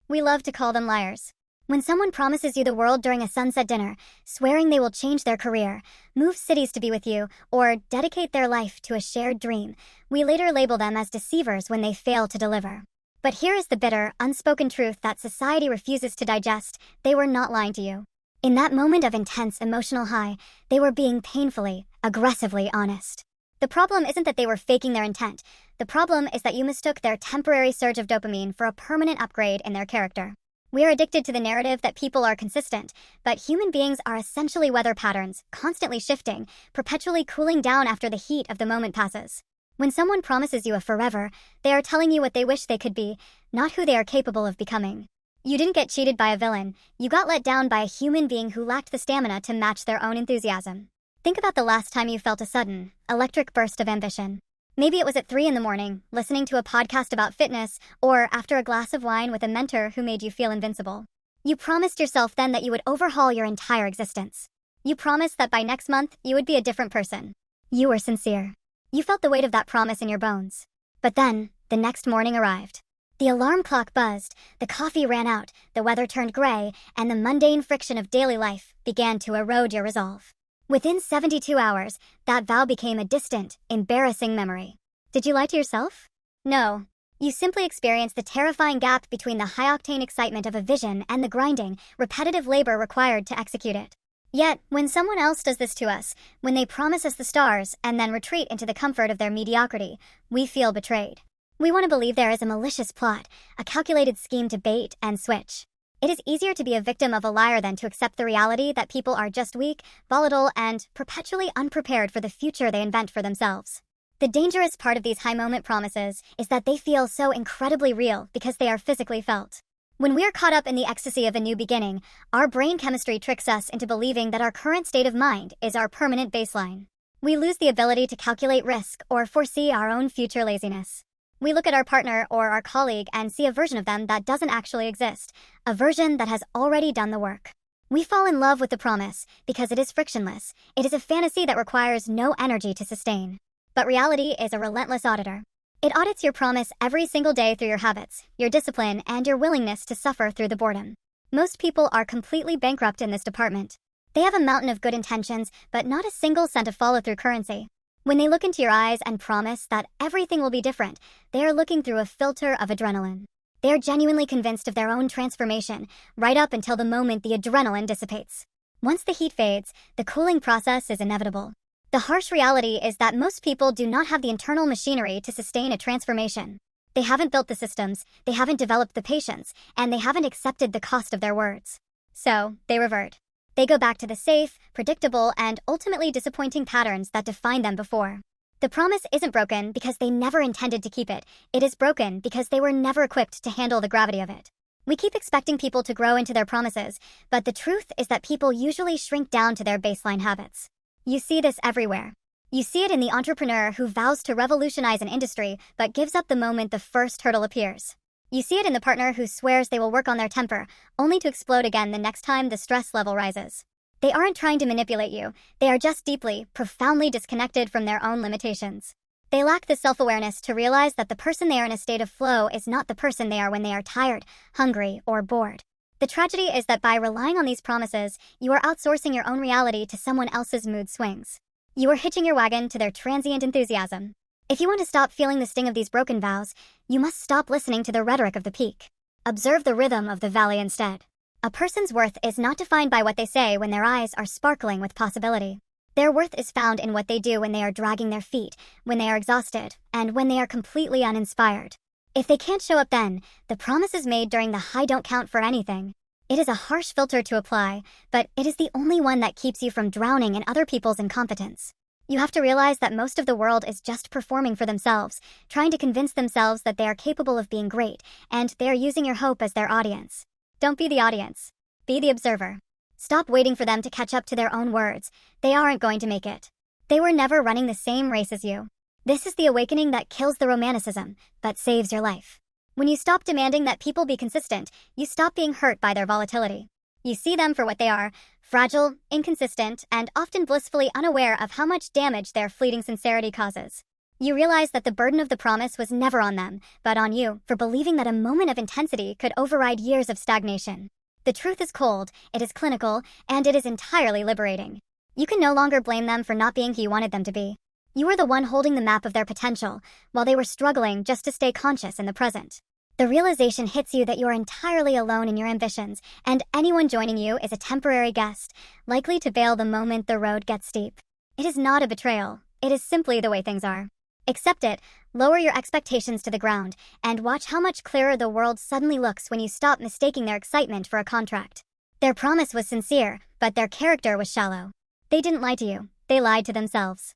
We love to call them liars. When someone promises you the world during a sunset dinner, swearing they will change their career, move cities to be with you, or dedicate their life to a shared dream, we later label them as deceivers when they fail to deliver. But here is the bitter, unspoken truth that society refuses to digest: they were not lying to you. In that moment of intense emotional high, they were being painfully, aggressively honest. The problem isn't that they were faking their intent. The problem is that you mistook their temporary surge of dopamine for a permanent upgrade in their character. We are addicted to the narrative that people are consistent, but human beings are essentially weather patterns, constantly shifting, perpetually cooling down after the heat of the moment passes. When someone promises you a forever, they are telling you what they wish they could be, not who they are capable of becoming. You didn't get cheated by a villain. You got let down by a human being who lacked the stamina to match their own enthusiasm. Think about the last time you felt a sudden, electric burst of ambition. Maybe it was at 3 in the morning, listening to a podcast about fitness, or after a glass of wine with a mentor who made you feel invincible. You promised yourself then that you would overhaul your entire existence. You promised that by next month, you would be a different person. You were sincere. You felt the weight of that promise in your bones. But then, the next morning arrived. The alarm clock buzzed, the coffee ran out, the weather turned gray, and the mundane friction of daily life began to erode your resolve. Within 72 hours, that vow became a distant, embarrassing memory. Did you lie to yourself? No. You simply experienced the terrifying gap between the high-octane excitement of a vision and the grinding, repetitive labor required to execute it. Yet, when someone else does this to us, when they promise us the stars and then retreat into the comfort of their mediocrity, we feel betrayed. We want to believe there is a malicious plot, a calculated scheme to bait and switch. It is easier to be a victim of a liar than to accept the reality that people are just weak, volatile, and perpetually unprepared for the future they invent for themselves. The dangerous part of these high-moment promises is that they feel so incredibly real because they are physically felt. When we are caught up in the ecstasy of a new beginning, our brain chemistry tricks us into believing that our current state of mind is our permanent baseline. We lose the ability to calculate risk or foresee our own future laziness. We look at our partner or our colleague and see a version of them that doesn't actually exist, a version that has already done the work. We fall in love with the promise because it is frictionless. It is a fantasy that requires no energy to sustain. But reality is a relentless auditor. It audits your promise every single day through your habits, your discipline, and your willingness to suffer through the boredom. Most people are completely bankrupt in this department. They have a mountain of good intentions, but not a single cent of follow-through currency. When they look into your eyes and promise that everything will be different, they are looking through a filter of adrenaline. They are genuinely convinced of their own transformation, right up until the moment the adrenaline dissipates. Once the heat fades, the cooling process is inevitable. The harsh reality is that most people do not have the internal machinery to sustain a transformation. They haven't built the systems, they haven't developed the patience, and they haven't accepted the cost of their words. So, they revert. They go back to the safe, predictable, and ultimately disappointing patterns that defined them before. The promise isn't broken because they never intended to keep it. It is broken because they were never equipped to handle the gravity of it. We keep expecting people to grow into their promises, but the truth is that people usually shrink down to their baseline habits. You see this everywhere. You see it in the entrepreneur who vows to revolutionize an industry but gives up the moment the first hurdle appears. You see it in the partner who swears they will work on their temper, only to explode again the next time the stress level rises. They aren't trying to manipulate you. They are just deeply, profoundly disconnected from their own limitations. They lack the self-awareness to realize that the person they are in a state of flow is not the person they are when they are tired, hungry, or bored. The tragedy is that by relying on these promises, you are outsourcing your own reality to someone else's mood swings. You are hitching your wagon to their transient enthusiasm. If you want to stop feeling the sting of these broken vows, you must stop listening to the rhetoric of the peak. Observe the rhythm of the valley instead. A person's worth is not defined by what they say when their eyes are sparkling with possibility. Their worth is found in what they do when they are dragging their feet, when they are exhausted, and when they are completely uninspired. If they can't show up then, the promises made during the high don't count for anything. It is a harsh filter to apply, but it is the only one that keeps you from drowning in other people's incompetence. You have to realize that most of the world is just performing for themselves, trying to convince themselves that they are capable of being great, and they are using your hope as their audience. Don't be the audience. Be the observer. Stop waiting for them to catch up to their own words. They aren't going to make it. They were never running the same race as you. This is the awakening that kills the romanticism, but saves your life. When you stop demanding that people be consistent, you stop being hurt by their volatility. You see them for what they are, fragile, inconsistent, and often blissfully unaware of how much damage their fleeting sincerity causes. You realize that the burden of the promise was never on them, but on you, for believing that a moment of intensity could override years of stagnation. The truth is cold, it is clinical, and it is entirely liberating. You can no longer blame them for not being who you wanted them to be. You were the one holding the map of their potential, while they were struggling just to stay conscious in the present. The realization hits you that you are entirely alone in your ambitions, and anyone joining you is a temporary guest, likely to bail the moment the road gets steep. It is not a betrayal, it is simply the way things are. Accept it, lower your expectations to the ground, and watch how much clearer the world suddenly looks when you stop mistaking their excitement for a contract. Their promise was sincere, but their character was shallow. They didn't lie to you, they lied to themselves.